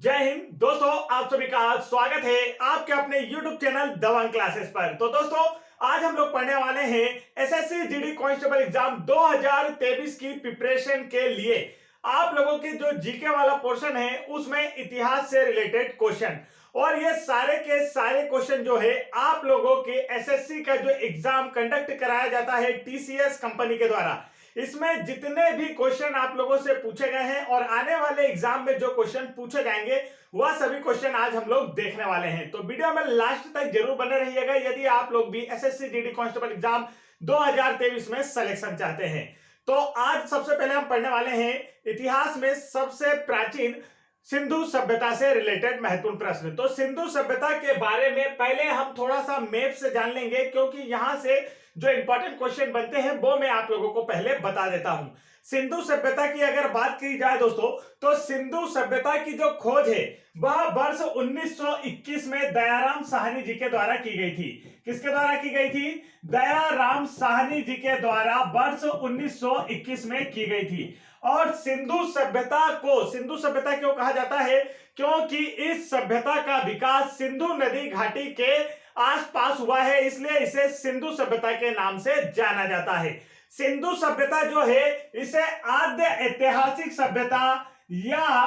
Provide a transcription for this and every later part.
जय हिंद दोस्तों, आप सभी का स्वागत है आपके अपने YouTube चैनल दबंग क्लासेस पर। तो दोस्तों, आज हम लोग पढ़ने वाले हैं एसएससी जीडी कांस्टेबल एग्जाम 2023 की प्रिपरेशन के लिए आप लोगों के जो जीके वाला पोर्शन है उसमें इतिहास से रिलेटेड क्वेश्चन। और ये सारे के सारे क्वेश्चन जो है आप लोगों के एसएससी का जो एग्जाम कंडक्ट कराया जाता है टीसीएस कंपनी के द्वारा, इसमें जितने भी क्वेश्चन आप लोगों से पूछे गए हैं और आने वाले एग्जाम में जो क्वेश्चन पूछे जाएंगे वह सभी क्वेश्चन आज हम लोग देखने वाले हैं। तो वीडियो में लास्ट तक जरूर बने रहिएगा यदि आप लोग भी एसएससी जीडी कांस्टेबल एग्जाम 2023 में सिलेक्शन चाहते हैं। तो आज सबसे पहले हम पढ़ने वाले हैं इतिहास में सबसे प्राचीन सिंधु सभ्यता से रिलेटेड महत्वपूर्ण प्रश्न। तो सिंधु सभ्यता के बारे में पहले हम थोड़ा सा मैप से जान लेंगे, क्योंकि यहां से जो इंपॉर्टेंट क्वेश्चन बनते हैं वो मैं आप लोगों को पहले बता देता हूं। सिंधु सभ्यता की अगर बात की जाए दोस्तों, तो सिंधु सभ्यता की जो खोज है वह वर्ष 1921 में दयाराम साहनी जी के द्वारा की गई थी। किसके द्वारा की गई थी? दयाराम साहनी जी के द्वारा वर्ष 1921 में की गई थी। और सिंधु सभ्यता क्यों कहा जाता है? क्योंकि इस सभ्यता का विकास सिंधु नदी घाटी के आसपास हुआ है, इसलिए इसे सिंधु सभ्यता के नाम से जाना जाता है। सिंधु सभ्यता जो है इसे आद्य ऐतिहासिक सभ्यता या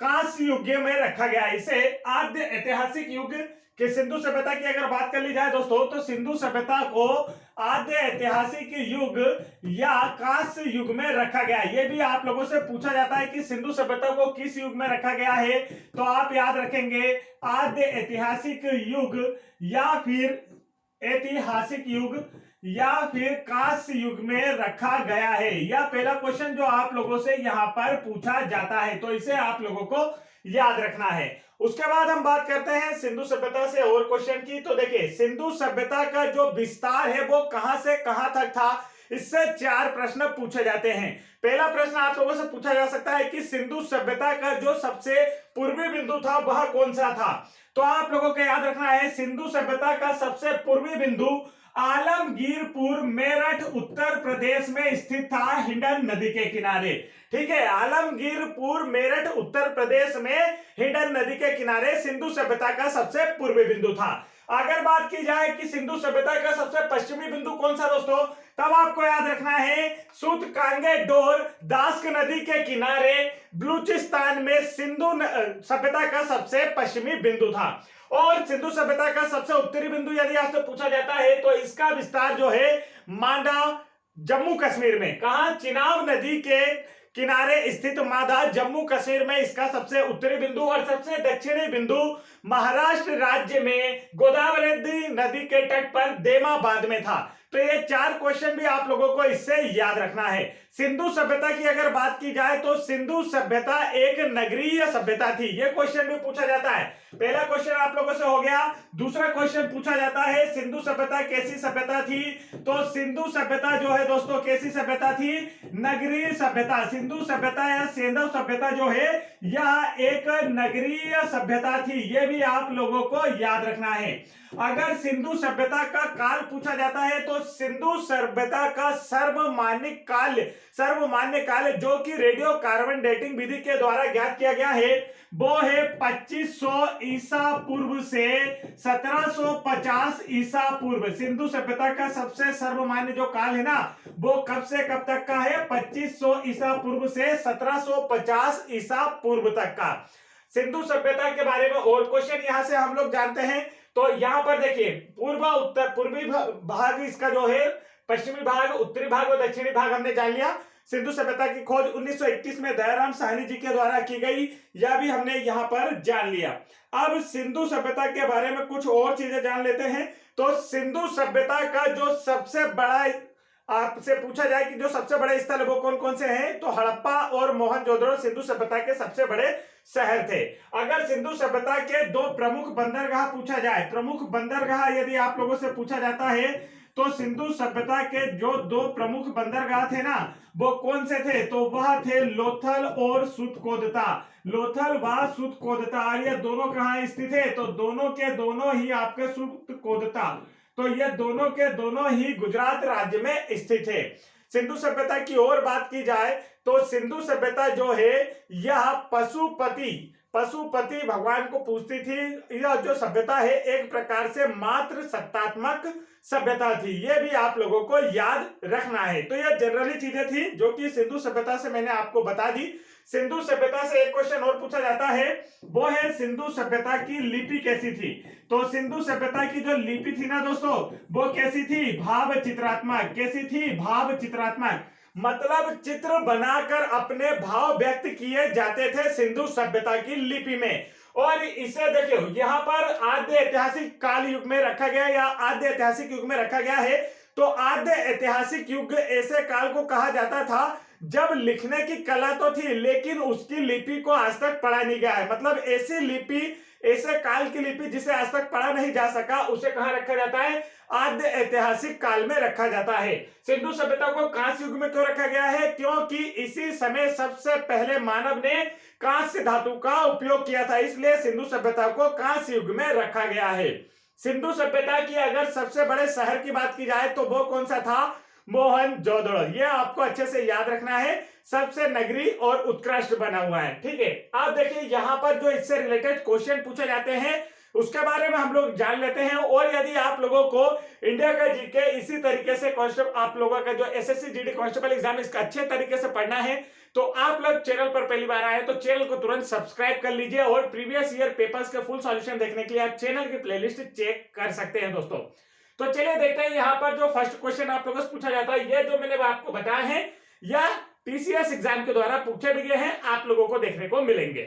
कांस्य युग में रखा गया है। इसे आद्य ऐतिहासिक युग के सिंधु सभ्यता की अगर बात कर ली जाए दोस्तों, तो सिंधु सभ्यता को आद्य ऐतिहासिक युग या कांस्य युग में रखा गया है। ये भी आप लोगों से पूछा जाता है कि सिंधु सभ्यता को किस युग में रखा गया है, तो आप याद रखेंगे आद्य ऐतिहासिक युग या फिर ऐतिहासिक युग या फिर कांस्य युग में रखा गया है। यह पहला क्वेश्चन जो आप लोगों से यहां पर पूछा जाता है, तो इसे आप लोगों को याद रखना है। उसके बाद हम बात करते हैं सिंधु सभ्यता से और क्वेश्चन की। तो देखिए, सिंधु सभ्यता का जो विस्तार है वो कहां से कहां तक था, इससे 4 प्रश्न पूछे जाते हैं। पहला प्रश्न आप लोगों से पूछा जा सकता है कि सिंधु सभ्यता का जो सबसे पूर्वी बिंदु था वह कौन सा था। तो आप लोगों को याद रखना है सिंधु सभ्यता का सबसे पूर्वी बिंदु आलमगीरपुर मेरठ उत्तर प्रदेश में स्थित था, हिंडन नदी के किनारे। ठीक है, आलमगीरपुर मेरठ उत्तर प्रदेश में हिंडन नदी के किनारे सिंधु सभ्यता का सबसे पूर्वी बिंदु था। अगर बात की जाए कि सिंधु सभ्यता का सबसे पश्चिमी बिंदु कौन सा दोस्तों, तब आपको याद रखना है सुत कांगे डोर दास्क नदी के किनारे बलूचिस्तान में सिंधु सभ्यता का सबसे पश्चिमी बिंदु था। और सिंधु सभ्यता का सबसे उत्तरी बिंदु यदि आपसे पूछा जाता है तो इसका विस्तार जो है मांडा जम्मू कश्मीर में। कहा? चिनाब नदी के किनारे स्थित मांडा जम्मू कश्मीर में इसका सबसे उत्तरी बिंदु। और सबसे दक्षिणी बिंदु महाराष्ट्र राज्य में गोदावरी नदी के तट पर देमाबाद में था। तो ये 4 क्वेश्चन भी आप लोगों को इससे याद रखना है। सिंधु सभ्यता की अगर बात की जाए तो सिंधु सभ्यता एक नगरीय सभ्यता थी। ये क्वेश्चन भी पूछा जाता है। पहला क्वेश्चन आप लोगों से हो गया। दूसरा क्वेश्चन पूछा जाता है सिंधु सभ्यता कैसी सभ्यता थी, तो सिंधु सभ्यता जो है दोस्तों कैसी सभ्यता थी? नगरीय सभ्यता। सिंधु सभ्यता या सेंधव सभ्यता जो है यह एक नगरीय सभ्यता थी। यह भी आप लोगों को याद रखना है। अगर सिंधु सभ्यता का काल पूछा जाता है तो सिंधु सभ्यता का सर्वमान्य काल जो कि रेडियो कार्बन डेटिंग विधि के द्वारा ज्ञात किया गया है वो है 2500 ईसा पूर्व से 1750 ईसा पूर्व। सिंधु सभ्यता का सबसे सर्वमान्य जो काल है ना, वो कब से कब तक का है? 2500 ईसा पूर्व से 1750 ईसा पूर्व तक का। सिंधु सभ्यता के बारे में और क्वेश्चन यहां से हम लोग जानते हैं। तो यहां पर देखिए पूर्व उत्तर पूर्वी भाग इसका जो है, पश्चिमी भाग, उत्तरी भाग और दक्षिणी भाग हमने जान लिया। सिंधु सभ्यता की खोज 1921 में दयाराम साहनी जी के द्वारा की गई, यह भी हमने यहां पर जान लिया। अब सिंधु सभ्यता के बारे में कुछ और चीजें जान लेते हैं। तो सिंधु सभ्यता का जो सबसे बड़ा, आपसे पूछा जाए कि जो सबसे बड़े स्थल वो कौन कौन से हैं, तो हड़प्पा और मोहनजोदड़ो सिंधु सभ्यता के सबसे बड़े शहर थे। अगर सिंधु सभ्यता के 2 प्रमुख बंदरगाह पूछा जाए, प्रमुख बंदरगाह यदि आप लोगों से पूछा जाता है तो सिंधु सभ्यता के जो 2 प्रमुख बंदरगाह थे ना, वो कौन से थे? तो वह थे लोथल और सुतकोदता। लोथल व सुतकोदता, और ये दोनों कहां स्थित है? तो दोनों के दोनों ही आपके सुतकोदता, तो ये दोनों के दोनों ही गुजरात राज्य में स्थित है। सिंधु सभ्यता की और बात की जाए तो सिंधु सभ्यता जो है यह पशुपति भगवान को पूछती थी। यह जो सभ्यता है एक प्रकार से मात्र सत्तात्मक सभ्यता थी, ये भी आप लोगों को याद रखना है। तो यह जनरली चीजें थी जो कि सिंधु सभ्यता से मैंने आपको बता दी। सिंधु सभ्यता से एक क्वेश्चन और पूछा जाता है, वो है सिंधु सभ्यता की लिपि कैसी थी। तो सिंधु सभ्यता की जो लिपि थी ना दोस्तों, वो कैसी थी? भाव चित्रात्मक। कैसी थी? भाव चित्रात्मक, मतलब चित्र बनाकर अपने भाव व्यक्त किए जाते थे सिंधु सभ्यता की लिपि में। और इसे देखियो यहाँ पर आद्य ऐतिहासिक काल युग में रखा गया या आद्य ऐतिहासिक युग में रखा गया है। तो आद्य ऐतिहासिक युग ऐसे काल को कहा जाता था जब लिखने की कला तो थी लेकिन उसकी लिपि को आज तक पढ़ा नहीं गया है। मतलब ऐसी लिपि, ऐसे काल की लिपि जिसे आज तक पढ़ा नहीं जा सका, उसे कहां रखा जाता है? आद्य ऐतिहासिक काल में रखा जाता है। सिंधु सभ्यता को कांस्य युग में क्यों रखा गया है? क्योंकि इसी समय सबसे पहले मानव ने कांस्य धातु का उपयोग किया था, इसलिए सिंधु सभ्यता को कांस्य युग में रखा गया है। सिंधु सभ्यता की अगर सबसे बड़े शहर की बात की जाए तो वो कौन सा था? मोहनजोदड़ो। ये आपको अच्छे से याद रखना है, सबसे नगरी और उत्कृष्ट बना हुआ है। ठीक है, आप देखिए यहाँ पर जो इससे रिलेटेड क्वेश्चन पूछे जाते हैं उसके बारे में हम लोग जान लेते हैं। और यदि आप लोगों को इंडिया का जीके इसी तरीके से कांस्टेबल, आप लोगों का जो एसएससी जीडी कांस्टेबल एग्जाम इसका अच्छे तरीके से पढ़ना है तो आप लोग चैनल पर पहली बार आए तो चैनल को तुरंत सब्सक्राइब कर लीजिए और प्रीवियस ईयर पेपर्स के फुल सॉल्यूशन देखने के लिए आप चैनल की प्लेलिस्ट चेक कर सकते हैं दोस्तों। तो चलिए देखते हैं यहाँ पर जो फर्स्ट क्वेश्चन आप लोगों से पूछा जाता है, ये जो मैंने आपको बताया है या टीसीएस एग्जाम के द्वारा पूछे भी गए हैं, आप लोगों को देखने को मिलेंगे।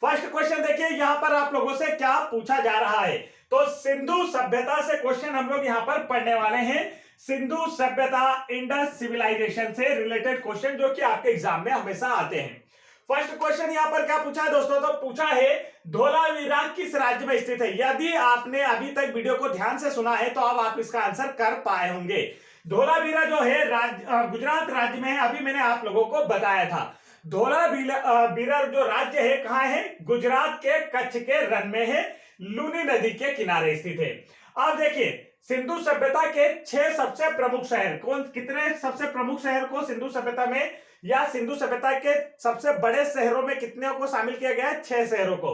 फर्स्ट क्वेश्चन देखिए यहाँ पर आप लोगों से क्या पूछा जा रहा है। तो सिंधु सभ्यता से क्वेश्चन हम लोग यहाँ पर पढ़ने वाले हैं। सिंधु सभ्यता, इंडस सिविलाइजेशन से रिलेटेड क्वेश्चन जो कि आपके एग्जाम में हमेशा आते हैं। फर्स्ट क्वेश्चन यहाँ पर क्या पूछा है दोस्तों? तो पूछा है धोलावीरा किस राज्य में स्थित है। यदि आपने अभी तक वीडियो को ध्यान से सुना है तो अब आप इसका आंसर कर पाए होंगे। धोलावीरा जो है गुजरात राज्य में है, अभी मैंने आप लोगों को बताया था। धोलावीरा जो राज्य है कहाँ है? गुजरात के कच्छ के रण में है, लूनी नदी के किनारे स्थित है। अब देखिए सिंधु सभ्यता के 6 सबसे प्रमुख शहर कौन, कितने सबसे प्रमुख शहर को सिंधु सभ्यता में या सिंधु सभ्यता के सबसे बड़े शहरों में कितने को शामिल किया गया है? 6 शहरों को।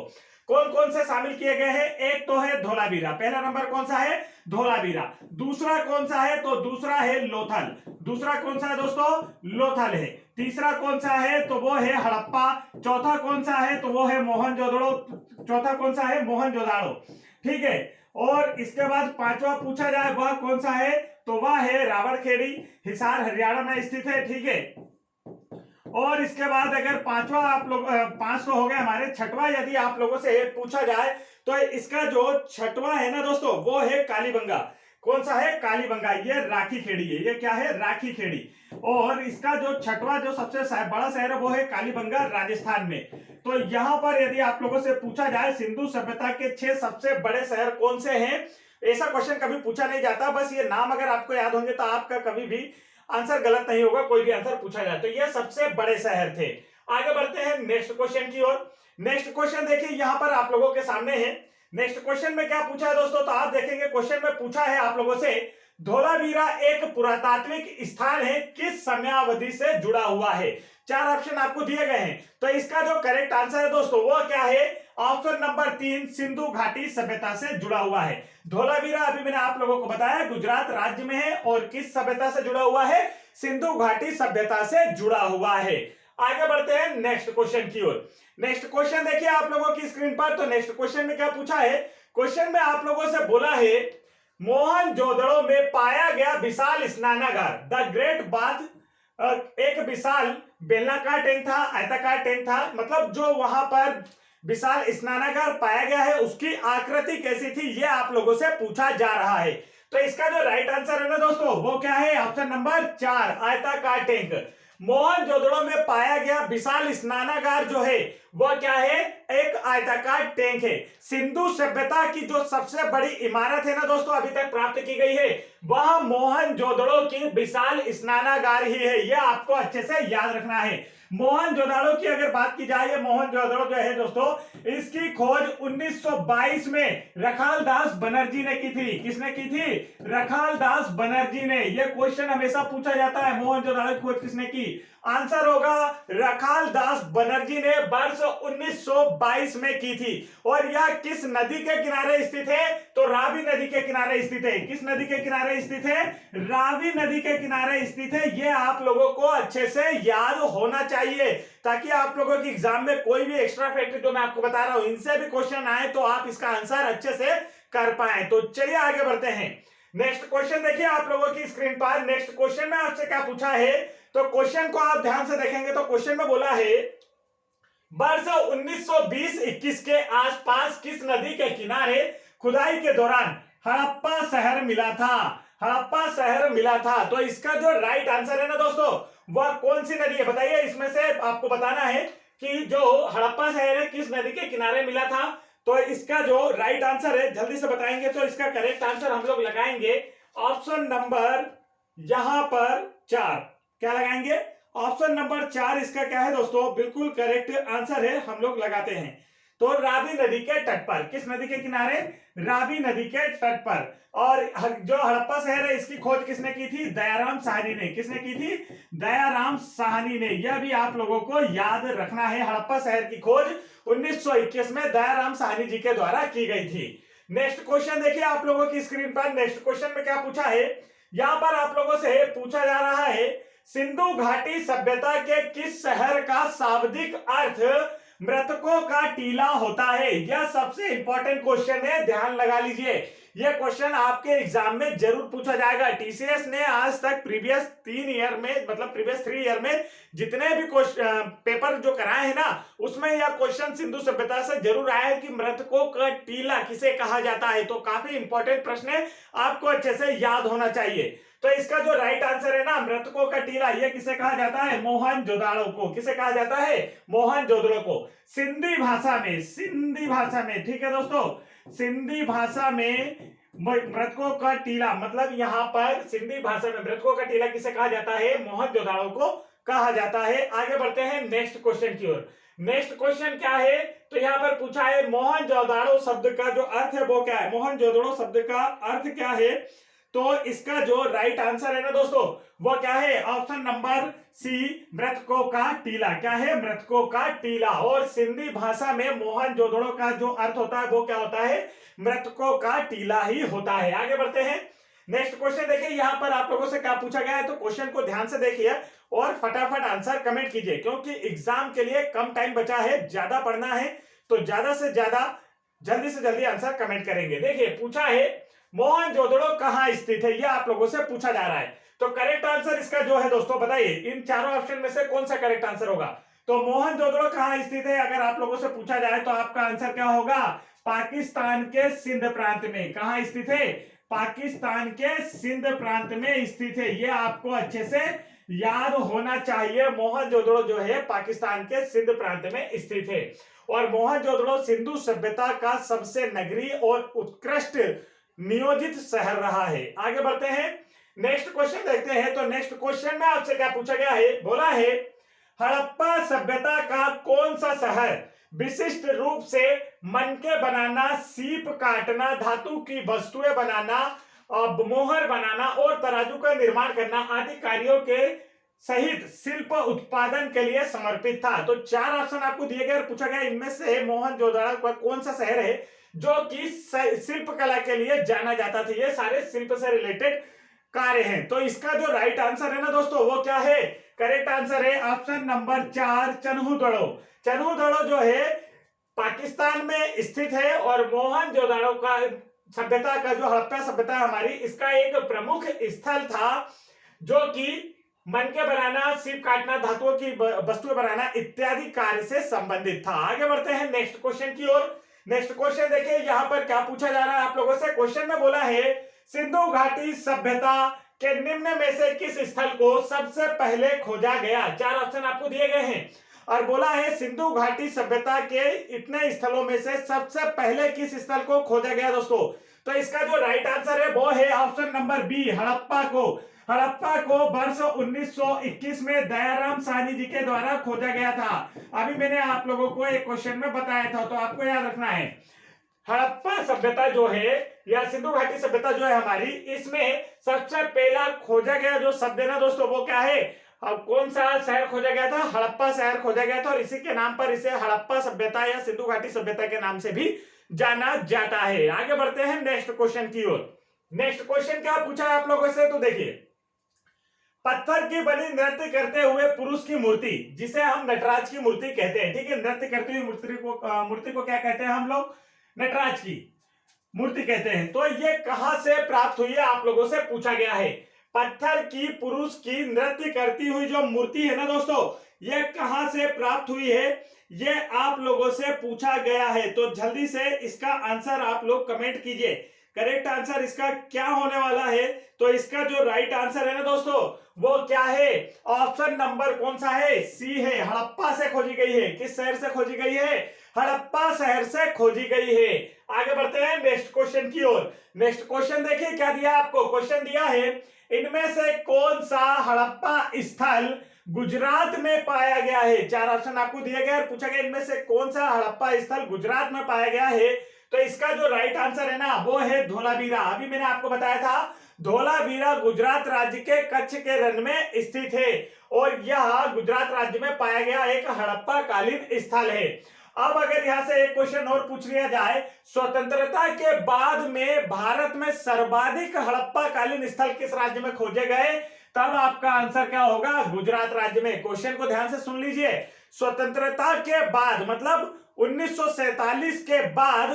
कौन कौन से शामिल किए गए हैं? एक तो है धोलावीरा, पहला नंबर कौन सा है? धोलावीरा। दूसरा कौन सा है? तो दूसरा है लोथल। दूसरा कौन सा है दोस्तों? लोथल है। तीसरा कौन सा है? तो वो है हड़प्पा। चौथा कौन सा है? तो वो है मोहनजोदड़ो। चौथा कौन सा है? मोहनजोदाड़ो। ठीक है, और इसके बाद पांचवा पूछा जाए वह कौन सा है? तो वह है रावड़खेड़ी, हिसार हरियाणा में स्थित है। ठीक है, और इसके बाद अगर पांचवा आप लोग 5 तो हो गए हमारे, छठवां यदि आप लोगों से पूछा जाए तो इसका जो छठवां है ना दोस्तों वो है कालीबंगा। कौन सा है? कालीबंगा। ये राखी खेड़ी है, ये क्या है? राखी खेड़ी। और इसका जो छठवां जो सबसे बड़ा शहर है वो है कालीबंगा, राजस्थान में। तो यहां पर यदि आप लोगों से पूछा जाए सिंधु सभ्यता के 6 सबसे बड़े शहर कौन से हैं, ऐसा क्वेश्चन कभी पूछा नहीं जाता। बस ये नाम अगर आपको याद होंगे तो आपका कभी भी आंसर गलत नहीं होगा, कोई भी आंसर पूछा जाए तो। ये सबसे बड़े शहर थे। आगे बढ़ते हैं नेक्स्ट क्वेश्चन की ओर। नेक्स्ट क्वेश्चन देखिए यहाँ पर आप लोगों के सामने है। नेक्स्ट क्वेश्चन में क्या पूछा है दोस्तों? तो आप देखेंगे क्वेश्चन में पूछा है आप लोगों से धोलावीरा एक पुरातात्विक स्थान है, किस समयावधि से जुड़ा हुआ है? 4 ऑप्शन आपको दिए गए हैं। तो इसका जो करेक्ट आंसर है दोस्तों वो क्या है? ऑप्शन नंबर 3 सिंधु घाटी सभ्यता से जुड़ा हुआ है। धोलावीरा अभी मैंने आप लोगों को बताया गुजरात राज्य में है और किस सभ्यता से जुड़ा हुआ है? सिंधु घाटी सभ्यता से जुड़ा हुआ है। आगे बढ़ते हैं नेक्स्ट क्वेश्चन की ओर। नेक्स्ट क्वेश्चन देखिए आप लोगों की स्क्रीन पर। तो नेक्स्ट क्वेश्चन में क्या पूछा है? क्वेश्चन में आप लोगों से बोला है मोहनजोदड़ो में पाया गया विशाल स्नानागार, द ग्रेट बाथ, एक विशाल बेलनाकार टैंक था, आयताकार टैंक था, मतलब जो वहां पर विशाल स्नानागार पाया गया है उसकी आकृति कैसी थी, ये आप लोगों से पूछा जा रहा है। तो इसका जो राइट आंसर है ना दोस्तों वो क्या है? ऑप्शन नंबर 4 आयताकार टैंक। मोहनजोदड़ो में पाया गया विशाल स्नानागार जो है वह क्या है? एक आयताकार टैंक है। सिंधु सभ्यता की जो सबसे बड़ी इमारत है ना दोस्तों अभी तक प्राप्त की गई है वह मोहनजोदड़ो की विशाल स्नानागार ही है। यह आपको अच्छे से याद रखना है। मोहनजोदड़ो की अगर बात की जाए, मोहनजोदड़ो जो है दोस्तों इसकी खोज 1922 में रखालदास बनर्जी ने की थी। किसने की थी? रखालदास बनर्जी ने। यह क्वेश्चन हमेशा पूछा जाता है, मोहनजोदड़ो की खोज किसने की? आंसर होगा रखाल दास बनर्जी ने वर्ष 1922 में की थी। और यह किस नदी के किनारे स्थित है? तो रावी नदी के किनारे स्थित है। किस नदी के किनारे स्थित है? रावी नदी के किनारे स्थित है। यह आप लोगों को अच्छे से याद होना चाहिए, ताकि आप लोगों की एग्जाम में कोई भी एक्स्ट्रा फैक्ट जो मैं आपको बता रहा हूं इनसे भी क्वेश्चन आए तो आप इसका आंसर अच्छे से कर पाए। तो चलिए आगे बढ़ते हैं। नेक्स्ट क्वेश्चन देखिए आप लोगों की स्क्रीन पर। नेक्स्ट क्वेश्चन में आपसे क्या पूछा है, तो क्वेश्चन को आप ध्यान से देखेंगे तो क्वेश्चन में बोला है वर्ष 1920-21 के आसपास किस नदी के किनारे खुदाई के दौरान हड़प्पा शहर मिला था? हड़प्पा शहर मिला था। तो इसका जो राइट आंसर है ना दोस्तों, वह कौन सी नदी है बताइए। इसमें से आपको बताना है कि जो हड़प्पा शहर है किस नदी के किनारे मिला था। तो इसका जो राइट आंसर है जल्दी से बताएंगे तो इसका करेक्ट आंसर हम लोग लगाएंगे ऑप्शन नंबर यहां पर 4। क्या लगाएंगे? ऑप्शन नंबर 4 इसका क्या है दोस्तों, बिल्कुल करेक्ट आंसर है, हम लोग लगाते हैं। तो रावी नदी के तट पर। किस नदी के किनारे? रावी नदी के तट पर। और जो हड़प्पा शहर है इसकी खोज किसने की थी? दयाराम साहनी ने। किसने की थी? दयाराम साहनी ने। यह भी आप लोगों को याद रखना है। हड़प्पा शहर की खोज 1921 में दयाराम साहनी जी के द्वारा की गई थी। नेक्स्ट क्वेश्चन देखिए आप लोगों की स्क्रीन पर। नेक्स्ट क्वेश्चन में क्या पूछा है, यहां पर आप लोगों से पूछा जा रहा है सिंधु घाटी सभ्यता के किस शहर का शाब्दिक अर्थ मृतकों का टीला होता है? यह सबसे इंपॉर्टेंट क्वेश्चन है, ध्यान लगा लीजिए। यह क्वेश्चन आपके एग्जाम में जरूर पूछा जाएगा। टीसीएस ने आज तक प्रीवियस 3 ईयर में, मतलब प्रीवियस 3 ईयर में जितने भी पेपर जो कराए हैं ना, उसमें यह क्वेश्चन सिंधु सभ्यता से जरूर आया है कि मृतकों का टीला किसे कहा जाता है। तो काफी इंपॉर्टेंट प्रश्न है, आपको अच्छे से याद होना चाहिए। तो इसका जो राइट आंसर है ना, मृतकों का टीला, यह किसे कहा जाता है? मोहनजोदाड़ो को। किसे कहा जाता है? मोहनजोदड़ो को। सिंधी भाषा में, सिंधी भाषा में, ठीक है दोस्तों, सिंधी भाषा में मृतकों का टीला, मतलब यहां पर सिंधी भाषा में मृतकों का टीला किसे कहा जाता है? मोहनजोदाड़ो को कहा जाता है। आगे बढ़ते हैं नेक्स्ट क्वेश्चन की ओर। नेक्स्ट क्वेश्चन क्या है, तो यहां पर पूछा है मोहनजोदाड़ो शब्द का जो अर्थ है वो क्या है? मोहनजोदड़ो शब्द का अर्थ क्या है? तो इसका जो राइट आंसर है ना दोस्तों, वो क्या है? ऑप्शन नंबर सी, मृतकों का टीला। क्या है? मृतकों का टीला। और सिंधी भाषा में मोहनजोदड़ो का जो अर्थ होता है वो क्या होता है? मृतकों का टीला ही होता है। आगे बढ़ते हैं। नेक्स्ट क्वेश्चन देखिए, यहां पर आप लोगों से क्या पूछा गया है, तो क्वेश्चन को ध्यान से देखिए और फटाफट आंसर कमेंट कीजिए, क्योंकि एग्जाम के लिए कम टाइम बचा है, ज्यादा पढ़ना है, तो ज्यादा से ज्यादा जल्दी से जल्दी आंसर कमेंट करेंगे। देखिए पूछा है मोहनजोदड़ो कहां स्थित है, यह आप लोगों से पूछा जा रहा है। तो करेक्ट आंसर इसका जो है दोस्तों, बताइए इन चारों ऑप्शन में से कौन सा करेक्ट आंसर होगा? तो मोहनजोदड़ो कहां स्थित है अगर आप लोगों से पूछा जाए तो आपका आंसर क्या होगा? पाकिस्तान के सिंध प्रांत में। कहां स्थित है? पाकिस्तान के सिंध प्रांत में स्थित है। यह आपको अच्छे से याद होना चाहिए। मोहनजोदड़ो जो है पाकिस्तान के सिंध प्रांत में स्थित है। और मोहनजोदड़ो सिंधु सभ्यता का सबसे नगरीय और उत्कृष्ट नियोजित शहर रहा है। आगे बढ़ते हैं, नेक्स्ट क्वेश्चन देखते हैं। तो नेक्स्ट क्वेश्चन में आपसे क्या पूछा गया है, बोला है हड़प्पा सभ्यता का कौन सा शहर विशिष्ट रूप से मनके बनाना, सीप काटना, धातु की वस्तुएं बनाना, मोहर बनाना और तराजू का निर्माण करना आदि कार्यों के सहित शिल्प उत्पादन के लिए समर्पित था? तो 4 ऑप्शन आपको दिए गए और पूछा गया इनमें से मोहनजोदड़ो का कौन सा शहर है जो कि शिल्प कला के लिए जाना जाता था। ये सारे शिल्प से रिलेटेड कार्य हैं। तो इसका जो राइट आंसर है ना दोस्तों, वो क्या है? करेक्ट आंसर है ऑप्शन नंबर 4, चन्हुदड़ो। चन्हुदड़ो जो है पाकिस्तान में स्थित है। और मोहनजोदड़ो का सभ्यता का जो हड़प्पा सभ्यता हमारी, इसका एक प्रमुख स्थल था जो कि मनके बनाना, सीप काटना, धातुओं की वस्तुएं बनाना इत्यादि कार्य से संबंधित था। आगे बढ़ते हैं नेक्स्ट क्वेश्चन की ओर। नेक्स्ट क्वेश्चन देखिए, यहां पर क्या पूछा जा रहा है आप लोगों से। क्वेश्चन में बोला है सिंधु घाटी सभ्यता के निम्न में से किस स्थल को सबसे पहले खोजा गया? 4 ऑप्शन आपको दिए गए हैं और बोला है सिंधु घाटी सभ्यता के इतने स्थलों में से सबसे पहले किस स्थल को खोजा गया दोस्तों? तो इसका जो राइट आंसर है वो है ऑप्शन नंबर बी, हड़प्पा को। हड़प्पा को वर्ष 1921 में दयाराम साहनी जी के द्वारा खोजा गया था। अभी मैंने आप लोगों को एक क्वेश्चन में बताया था, तो आपको याद रखना है हड़प्पा सभ्यता जो है या सिंधु घाटी सभ्यता जो है हमारी, इसमें सबसे पहला खोजा गया जो शब्द है ना दोस्तों, वो क्या है? अब कौन सा शहर खोजा गया था? हड़प्पा शहर खोजा गया था और इसी के नाम पर इसे हड़प्पा सभ्यता या सिंधु घाटी सभ्यता के नाम से भी जाना जाता है। आगे बढ़ते हैं नेक्स्ट क्वेश्चन की ओर। नेक्स्ट क्वेश्चन क्या पूछा है आप लोगों से, तो देखिए, पत्थर की बनी नृत्य करते हुए पुरुष की मूर्ति, जिसे हम नटराज की मूर्ति कहते हैं, ठीक है, नृत्य करती हुई मूर्ति को क्या कहते हैं हम लोग? नटराज की मूर्ति कहते हैं। तो ये कहां से प्राप्त हुई है, आप लोगों से पूछा गया है। पत्थर की पुरुष की नृत्य करती हुई जो मूर्ति है ना दोस्तों, ये कहां से प्राप्त हुई है, ये आप लोगों से पूछा गया है। तो जल्दी से इसका आंसर आप लोग कमेंट कीजिए। करेक्ट आंसर इसका क्या होने वाला है? तो इसका जो राइट आंसर है ना दोस्तों, वो क्या है? ऑप्शन नंबर कौन सा है? सी है, हड़प्पा से खोजी गई है। किस शहर से खोजी गई है? हड़प्पा शहर से खोजी गई है। आगे बढ़ते हैं नेक्स्ट क्वेश्चन की ओर। नेक्स्ट क्वेश्चन देखिए क्या दिया आपको। क्वेश्चन दिया है, इनमें से कौन सा हड़प्पा स्थल गुजरात में पाया गया है? चार ऑप्शन आपको दिए गए और पूछा गया इनमें से कौन सा हड़प्पा स्थल गुजरात में पाया गया है। तो इसका जो राइट आंसर है ना, वो है धोलावीरा। अभी मैंने आपको बताया था, धोलावीरा गुजरात राज्य के कच्छ के रण में स्थित है और यह गुजरात राज्य में पाया गया एक हड़प्पा कालीन स्थल है। अब अगर यहां से एक क्वेश्चन और पूछ लिया जाए, स्वतंत्रता के बाद में भारत में सर्वाधिक हड़प्पा कालीन स्थल किस राज्य में खोजे गए? तब आपका आंसर क्या होगा? गुजरात राज्य में। क्वेश्चन को ध्यान से सुन लीजिए। स्वतंत्रता के बाद मतलब 1947 के बाद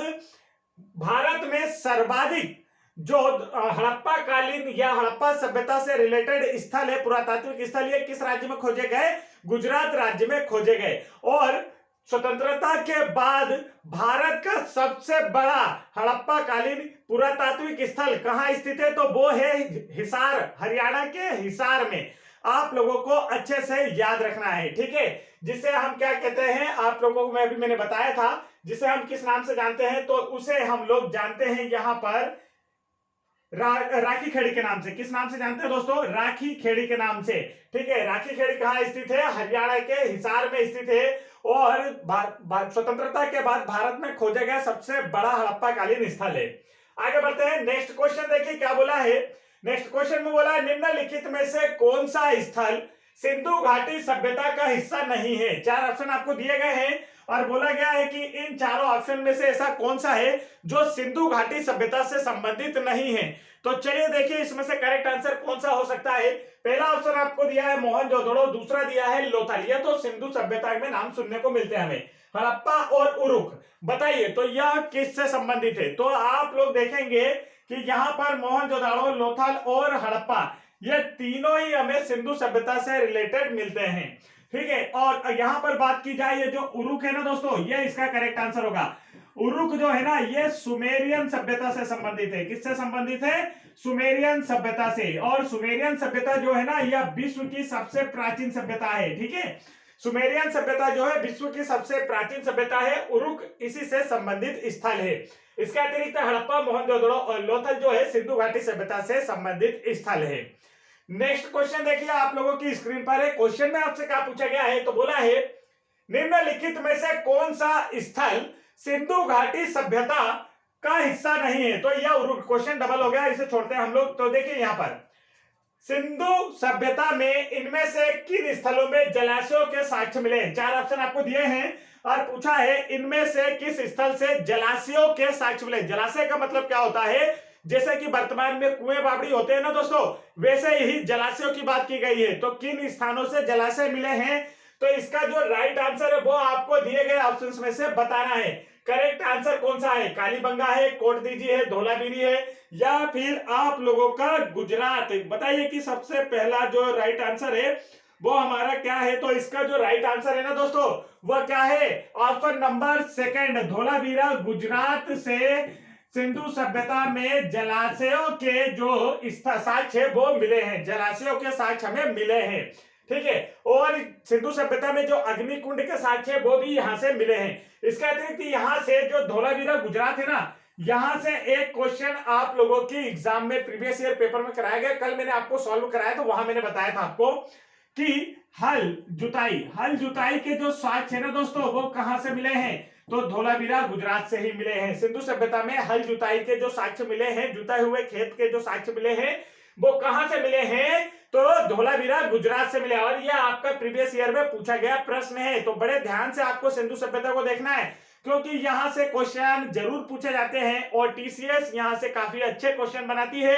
भारत में सर्वाधिक जो हड़प्पा कालीन या हड़प्पा सभ्यता से रिलेटेड स्थल है, पुरातात्विक स्थल, ये किस राज्य में खोजे गए? गुजरात राज्य में खोजे गए। और स्वतंत्रता के बाद भारत का सबसे बड़ा हड़प्पा कालीन पुरातात्विक स्थल कहां स्थित है? तो वो है हिसार, हरियाणा के हिसार में। आप लोगों को अच्छे से याद रखना है, ठीक है, जिसे हम क्या कहते हैं, आप लोगों को मैं अभी मैंने बताया था, जिसे हम किस नाम से जानते हैं, तो उसे हम लोग जानते हैं यहां पर राखी खेड़ी के नाम से। किस नाम से जानते हैं दोस्तों? राखी खेड़ी के नाम से, ठीक है। राखी खेड़ी कहां स्थित है? हरियाणा के हिसार में स्थित है और स्वतंत्रता के बाद भारत में खोजा गया सबसे बड़ा हड़प्पा कालीन स्थल है। आगे बढ़ते हैं नेक्स्ट क्वेश्चन। देखिए क्या बोला है। नेक्स्ट क्वेश्चन में बोला है, निम्नलिखित में से कौन सा स्थल सिंधु घाटी सभ्यता का हिस्सा नहीं है? चार ऑप्शन आपको दिए गए हैं और बोला गया है कि इन चारों ऑप्शन में से ऐसा कौन सा है जो सिंधु घाटी सभ्यता से संबंधित नहीं है। तो चलिए देखिए इसमें से करेक्ट आंसर कौन सा हो सकता है। पहला ऑप्शन आपको दिया है मोहनजोदड़ो, दूसरा दिया है लोथल। ये तो सिंधु सभ्यता में नाम सुनने को मिलते हैं हमें। हड़प्पा और उरुक, बताइए तो यह किससे संबंधित है? तो आप लोग देखेंगे कि यहाँ पर मोहनजोदड़ो, लोथल और हड़प्पा, ये तीनों ही हमें सिंधु सभ्यता से रिलेटेड मिलते हैं, ठीक है। और यहाँ पर बात की जाए, ये जो उरुक है ना दोस्तों, ये इसका करेक्ट आंसर होगा। उरुक जो है ना, ये सुमेरियन सभ्यता से संबंधित है। किससे संबंधित है? सुमेरियन सभ्यता से। और सुमेरियन सभ्यता जो है ना, यह विश्व की सबसे प्राचीन सभ्यता है, ठीक है। सुमेरियन सभ्यता जो है विश्व की सबसे प्राचीन सभ्यता है। उरुक इसी से संबंधित स्थल है। इसके अतिरिक्त हड़प्पा, मोहनजोदड़ो और लोथल जो है सिंधु घाटी सभ्यता से संबंधित स्थल है। नेक्स्ट क्वेश्चन देखिए आप लोगों की स्क्रीन पर है। क्वेश्चन में आपसे क्या पूछा गया है, तो बोला है निम्नलिखित में से कौन सा स्थल सिंधु घाटी सभ्यता का हिस्सा नहीं है? तो यह क्वेश्चन डबल हो गया, इसे छोड़ते हैं हम लोग। तो देखिए यहाँ पर सिंधु सभ्यता में इनमें से किन स्थलों में जलाशयों के साक्ष्य मिले? चार ऑप्शन आपको दिए हैं और पूछा है इनमें से किस स्थल से जलाशयों के साक्ष्य मिले। जलाशय का मतलब क्या होता है? जैसे कि वर्तमान में कुएं बावड़ी होते हैं ना दोस्तों, वैसे ही जलाशयों की बात की गई है। तो किन स्थानों से जलाशय मिले हैं? तो इसका जो राइट आंसर है वो आपको दिए गए ऑप्शंस में से बताना है। करेक्ट आंसर कौन सा है? कालीबंगा है, कोटदीजी है, धोलावीरी है, या फिर आप लोगों का गुजरात? बताइए कि सबसे पहला जो राइट आंसर है वो हमारा क्या है। तो इसका जो राइट आंसर है ना दोस्तों, वो क्या है? Option number second, Dholavira Gujarat से सिंधु सभ्यता में जलाशयों के जो साक्ष्य है वो मिले हैं। जलाशयों के साक्ष्य हमें मिले हैं, ठीक है। और सिंधु सभ्यता में जो अग्निकुंड के साक्ष्य है वो भी यहाँ से मिले हैं। इसके अतिरिक्त यहाँ से जो धोलावीरा गुजरात है ना, यहां से एक क्वेश्चन आप लोगों की एग्जाम में प्रीवियस ईयर पेपर में कराया गया। कल मैंने आपको सॉल्व कराया तो वहां मैंने बताया था आपको कि हल जुताई के जो साक्ष्य है ना दोस्तों, वो कहां से मिले हैं? तो धोलावीरा गुजरात से ही मिले हैं। सिंधु सभ्यता में हल जुताई के जो साक्ष्य मिले हैं, जुताए हुए खेत के जो साक्ष्य मिले हैं, वो कहां से मिले हैं? तो धोलावीरा गुजरात से मिले। और यह आपका प्रीवियस ईयर में पूछा गया प्रश्न है, तो बड़े ध्यान से आपको सिंधु सभ्यता को देखना है, क्योंकि यहां से क्वेश्चन जरूर पूछे जाते हैं और टीसीएस यहां से काफी अच्छे क्वेश्चन बनाती है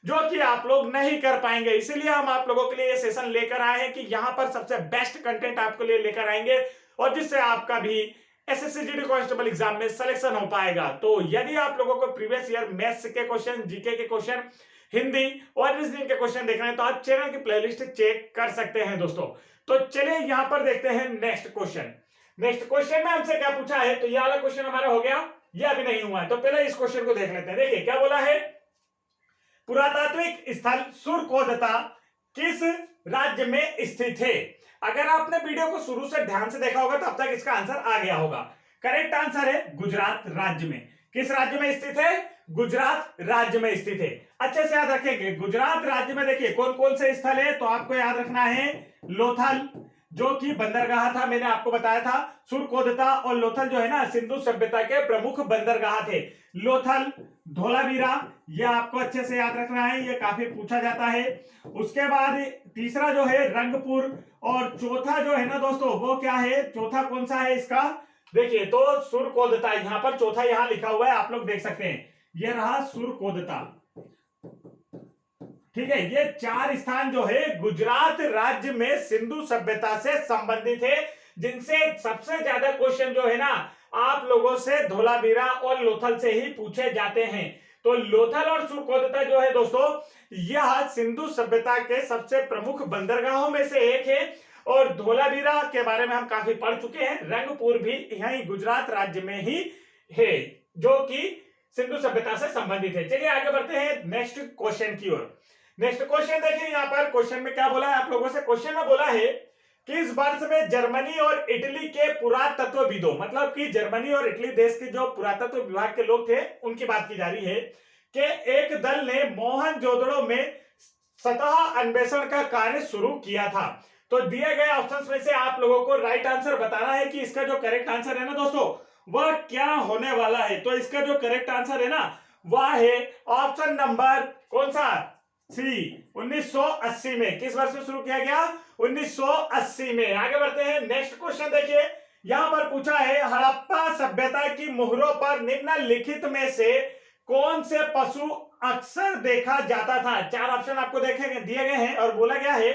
जो कि आप लोग नहीं कर पाएंगे। इसीलिए हम आप लोगों के लिए ये सेशन लेकर आए हैं कि यहां पर सबसे बेस्ट कंटेंट आपके लिए लेकर आएंगे और जिससे आपका भी एसएससी जीडी कांस्टेबल एग्जाम में सिलेक्शन हो पाएगा। तो यदि आप लोगों को प्रीवियस ईयर मैथ्स के क्वेश्चन, जीके के क्वेश्चन, हिंदी और रीजनिंग के क्वेश्चन देखना है तो आप चैनल की प्लेलिस्ट चेक कर सकते हैं दोस्तों। तो चलिए यहां पर देखते हैं नेक्स्ट क्वेश्चन। नेक्स्ट क्वेश्चन में हमसे क्या पूछा है, तो ये वाला क्वेश्चन हमारा हो गया, ये अभी नहीं हुआ है, तो पहले इस क्वेश्चन को देख लेते हैं। देखिए क्या बोला है, पुरातात्विक स्थल सुरकोदता किस राज्य में स्थित है? अगर आपने वीडियो को शुरू से ध्यान से देखा होगा तो अब तक इसका आंसर आ गया होगा। करेक्ट आंसर है गुजरात राज्य में। किस राज्य में स्थित है? गुजरात राज्य में स्थित है। अच्छे से याद रखेंगे, गुजरात राज्य में देखिए कौन कौन से स्थल है, तो आपको याद रखना है लोथल जो कि बंदरगाह था, मैंने आपको बताया था। सुरकोदता और लोथल जो है ना सिंधु सभ्यता के प्रमुख बंदरगाह थे। लोथल, धोलावीरा, ये आपको अच्छे से याद रखना है, ये काफी पूछा जाता है। उसके बाद तीसरा जो है रंगपुर और चौथा जो है ना दोस्तों वो क्या है, चौथा कौन सा है इसका, देखिए तो सुरकोदता, यहां पर चौथा यहां लिखा हुआ है, आप लोग देख सकते हैं, ये रहा सुरकोदता। ठीक है, ये चार स्थान जो है गुजरात राज्य में सिंधु सभ्यता से संबंधित है, जिनसे सबसे ज्यादा क्वेश्चन जो है ना आप लोगों से धोलावीरा और लोथल से ही पूछे जाते हैं। तो लोथल और सुरकोदता जो है दोस्तों यह सिंधु सभ्यता के सबसे प्रमुख बंदरगाहों में से एक है और धोलावीरा के बारे में हम काफी पढ़ चुके हैं। रंगपुर भी यही गुजरात राज्य में ही है जो कि सिंधु सभ्यता से संबंधित है। चलिए आगे बढ़ते हैं नेक्स्ट क्वेश्चन की ओर। नेक्स्ट क्वेश्चन देखिए, यहाँ पर क्वेश्चन में क्या बोला है आप लोगों से, क्वेश्चन में बोला है कि इस वर्ष में जर्मनी और इटली के पुरातत्वविदों, मतलब कि जर्मनी और इटली देश के जो पुरातत्व विभाग के लोग थे उनकी बात की जा रही है कि एक दल ने मोहनजोदड़ो में सतह अन्वेषण का कार्य शुरू किया था। तो दिए गए ऑप्शंस में से आप लोगों को राइट आंसर बताना है कि इसका जो करेक्ट आंसर है ना दोस्तों वह क्या होने वाला है। तो इसका जो करेक्ट आंसर है ना वह है ऑप्शन नंबर कौन सा, सी, 1980 में। किस वर्ष में शुरू किया गया? 1980 में। आगे बढ़ते हैं, नेक्स्ट क्वेश्चन देखिए, यहां पर पूछा है हड़प्पा सभ्यता की मोहरों पर निम्नलिखित में से कौन से पशु अक्सर देखा जाता था? चार ऑप्शन आपको देखेंगे दिए गए हैं और बोला गया है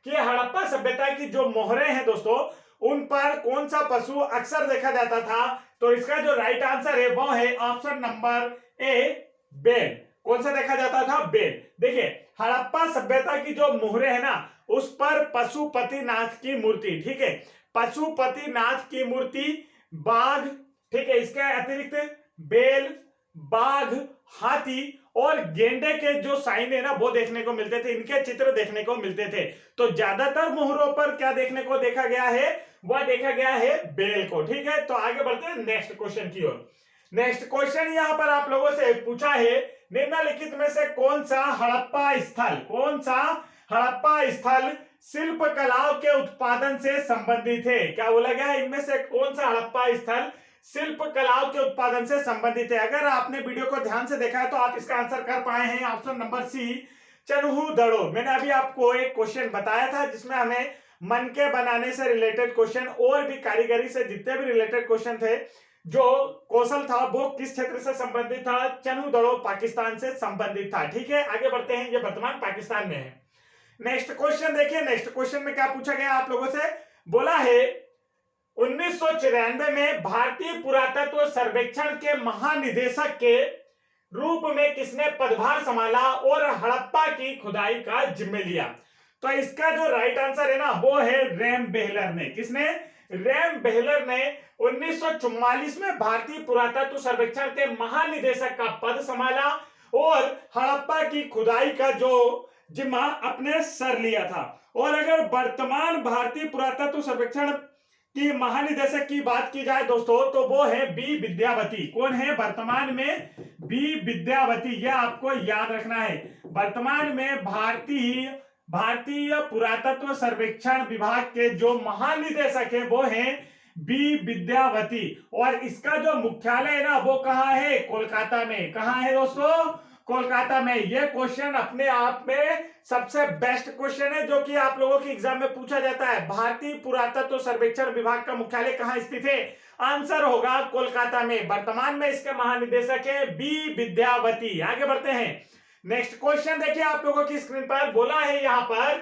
कि हड़प्पा सभ्यता की जो मोहरे हैं दोस्तों उन पर कौन सा पशु अक्सर देखा जाता था? तो इसका जो राइट आंसर है वो है ऑप्शन नंबर ए, बैल। कौन सा देखा जाता था? बैल। देखिए हड़प्पा सभ्यता की जो मोहरे है ना उस पर पशुपतिनाथ की मूर्ति, ठीक है, पशुपतिनाथ की मूर्ति, बाघ, ठीक है, इसके अतिरिक्त बैल, बाघ, हाथी और गेंडे के जो साइन है ना वो देखने को मिलते थे, इनके चित्र देखने को मिलते थे। तो ज्यादातर मोहरों पर क्या देखने को देखा गया है? वह देखा गया है बैल को। ठीक है, तो आगे बढ़ते हैं नेक्स्ट क्वेश्चन की ओर। नेक्स्ट क्वेश्चन यहां पर आप लोगों से पूछा है निम्नलिखित में से कौन सा हड़प्पा स्थल शिल्प कलाओं के उत्पादन से संबंधित है? क्या बोला गया है, इनमें से कौन सा हड़प्पा स्थल शिल्प कलाओं के उत्पादन से संबंधित है? अगर आपने वीडियो को ध्यान से देखा है तो आप इसका आंसर कर पाए हैं। Option number C, Chanhudaro. मैंने अभी आपको एक क्वेश्चन बताया था जिसमें हमें मनके बनाने से रिलेटेड क्वेश्चन और भी कारीगरी से जितने भी रिलेटेड क्वेश्चन थे, जो कौशल था वो किस क्षेत्र से संबंधित था? चन्हूदड़ो पाकिस्तान से संबंधित था। ठीक है, आगे बढ़ते हैं, ये वर्तमान पाकिस्तान में है। नेक्स्ट क्वेश्चन देखिए, नेक्स्ट क्वेश्चन में क्या पूछा गया आप लोगों से, बोला है 1994 में भारतीय पुरातत्व सर्वेक्षण के महानिदेशक के रूप में किसने पदभार संभाला और हड़प्पा की खुदाई का जिम्मे लिया? तो इसका जो राइट आंसर है ना वो है रैम बेहलर ने। किसने? रैम बेहलर ने 1944 में भारतीय पुरातत्व सर्वेक्षण के महानिदेशक का पद संभाला और हड़प्पा की खुदाई का जो जिम्मा अपने सर लिया था। और अगर वर्तमान भारतीय पुरातत्व सर्वेक्षण की महानिदेशक की बात की जाए दोस्तों तो वो है बी विद्यावती। कौन है वर्तमान में? बी विद्यावती। यह आपको याद रखना है, वर्तमान में भारतीय पुरातत्व सर्वेक्षण विभाग के जो महानिदेशक है वो है बी विद्यावती। और इसका जो मुख्यालय है ना वो कहाँ है? कोलकाता में। कहाँ है दोस्तों? कोलकाता में। यह क्वेश्चन अपने आप में सबसे बेस्ट क्वेश्चन है जो कि आप लोगों के एग्जाम में पूछा जाता है। भारतीय पुरातत्व सर्वेक्षण विभाग का मुख्यालय कहां स्थित है? आंसर होगा कोलकाता में। वर्तमान में इसके महानिदेशक है बी विद्यावती। आगे बढ़ते हैं। नेक्स्ट क्वेश्चन देखिए आप लोगों की स्क्रीन पर बोला है यहां पर,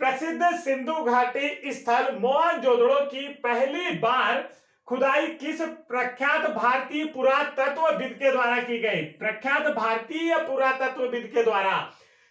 प्रसिद्ध सिंधु घाटी स्थल मोहनजोदड़ो की पहली बार खुदाई किस प्रख्यात भारतीय पुरातत्वविद के द्वारा की गई? प्रख्यात भारतीय पुरातत्वविद के द्वारा।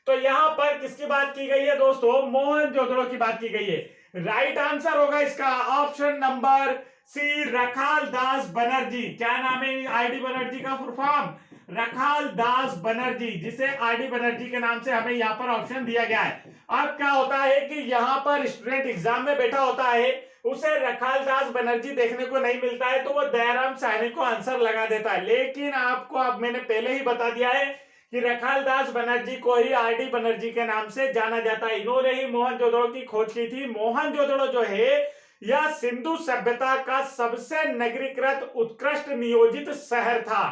तो यहां पर किसकी बात की गई है दोस्तों? मोहनजोदड़ो की बात की गई है। राइट आंसर होगा इसका ऑप्शन नंबर सी, रखाल दास बनर्जी। क्या नाम है आरडी बनर्जी का फुल फॉर्म? रखाल दास बनर्जी, जिसे आरडी बनर्जी के नाम से हमें यहाँ पर ऑप्शन दिया गया है। अब क्या होता है कि यहाँ पर स्टूडेंट एग्जाम में बैठा होता है, उसे रखाल दास बनर्जी देखने को नहीं मिलता है, तो वो दयाराम साहनी को आंसर लगा देता है। लेकिन आपको अब मैंने पहले ही बता दिया है कि रखाल दास बनर्जी को ही आरडी बनर्जी के नाम से जाना जाता है। इन्होंने ही मोहनजोदड़ो की खोज की थी। मोहनजोदड़ो जो है यह सिंधु सभ्यता का सबसे नगरीकृत उत्कृष्ट नियोजित शहर था।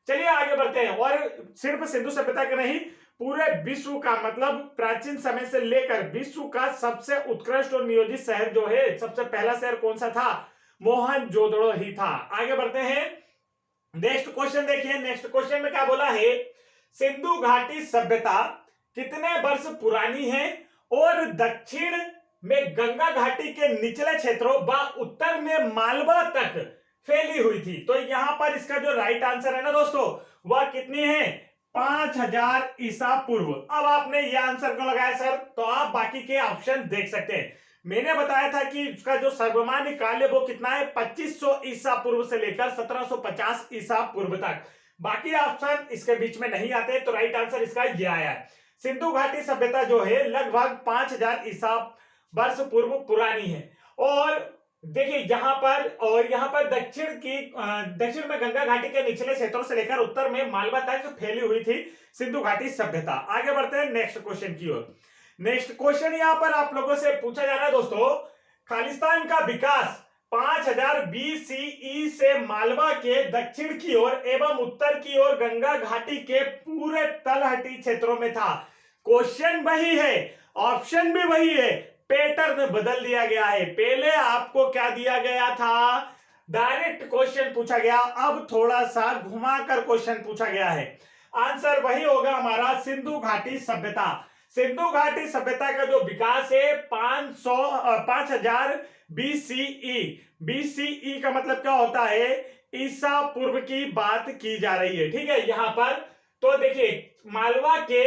चलिए आगे बढ़ते हैं। और सिर्फ सिंधु सभ्यता के नहीं, पूरे विश्व का, मतलब प्राचीन समय से लेकर विश्व का सबसे उत्कृष्ट और नियोजित शहर जो है, सबसे पहला शहर कौन सा था? मोहनजोदड़ो ही था। आगे बढ़ते हैं। नेक्स्ट क्वेश्चन देखिए। नेक्स्ट क्वेश्चन में क्या बोला है? सिंधु घाटी सभ्यता कितने वर्ष पुरानी है और दक्षिण में गंगा घाटी के निचले क्षेत्रों व उत्तर में मालवा तक फैली हुई थी? तो यहां पर इसका जो राइट आंसर है ना दोस्तों, वह कितनी है? 5000 ईसा पूर्व। अब आपने यह आंसर क्यों लगाया सर? तो आप बाकी के ऑप्शन देख सकते हैं। मैंने बताया था कि इसका जो सर्वमान्य काल है वो कितना है? 2500 ईसा पूर्व से लेकर 1750 ईसा पूर्व तक। बाकी ऑप्शन इसके बीच में नहीं आते, तो राइट आंसर इसका ये आया है। सिंधु घाटी सभ्यता जो है लगभग 5000 ईसा वर्ष पूर्व पुरानी है। और देखिए यहां पर, और यहां पर दक्षिण में गंगा घाटी के निचले क्षेत्रों से लेकर उत्तर में मालवा तक फैली हुई थी सिंधु घाटी सभ्यता। आगे बढ़ते हैं नेक्स्ट क्वेश्चन की ओर। नेक्स्ट क्वेश्चन यहां पर आप लोगों से पूछा जा रहा है दोस्तों, खालिस्तान का विकास 5000 BCE से मालवा के दक्षिण की ओर एवं उत्तर की ओर गंगा घाटी के पूरे तलहटी क्षेत्रों में था। क्वेश्चन वही है, ऑप्शन भी वही है, पैटर्न बदल दिया गया है। पहले आपको क्या दिया गया था? डायरेक्ट क्वेश्चन पूछा गया, अब थोड़ा सा घुमाकर क्वेश्चन पूछा गया है। आंसर वही होगा हमारा, सिंधु घाटी सभ्यता। सिंधु घाटी सभ्यता का जो विकास है 5000 BCE। BCE का मतलब क्या होता है? ईसा पूर्व की बात की जा रही है, ठीक है यहां पर। तो देखिए मालवा के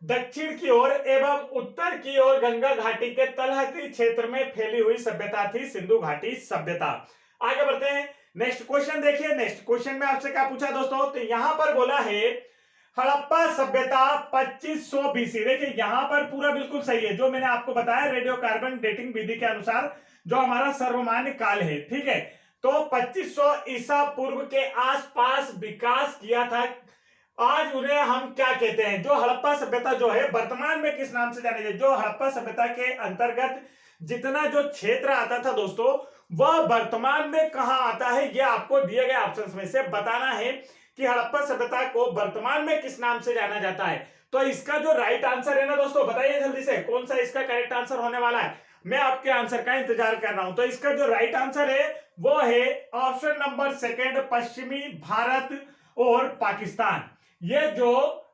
दक्षिण की ओर एवं उत्तर की ओर गंगा घाटी के तलहटी क्षेत्र में फैली हुई सभ्यता थी सिंधु घाटी सभ्यता। आगे बढ़ते हैं। नेक्स्ट क्वेश्चन देखिए। नेक्स्ट क्वेश्चन में आपसे क्या पूछा दोस्तों? तो यहां पर बोला है हड़प्पा सभ्यता 2500 BC। देखिए यहां पर पूरा बिल्कुल सही है जो मैंने आपको बताया, रेडियो कार्बन डेटिंग विधि के अनुसार जो हमारा सर्वमान्य काल है, ठीक है। तो 2500 ईसा पूर्व के आसपास विकास किया था। आज उन्हें हम क्या कहते हैं? जो हड़प्पा सभ्यता जो है वर्तमान में किस नाम से जानी जाती है? जो हड़प्पा सभ्यता के अंतर्गत जितना जो क्षेत्र आता था दोस्तों, वह वर्तमान में कहां आता है, यह आपको दिए गए ऑप्शंस में से बताना है कि हड़प्पा सभ्यता को वर्तमान में किस नाम से जाना जाता है। तो इसका जो राइट आंसर है ना दोस्तों, बताइए जल्दी से कौन सा इसका करेक्ट आंसर होने वाला है। मैं आपके आंसर का इंतजार कर रहा हूं। तो इसका जो राइट आंसर है वो है ऑप्शन नंबर सेकंड, पश्चिमी भारत और पाकिस्तान। ये जो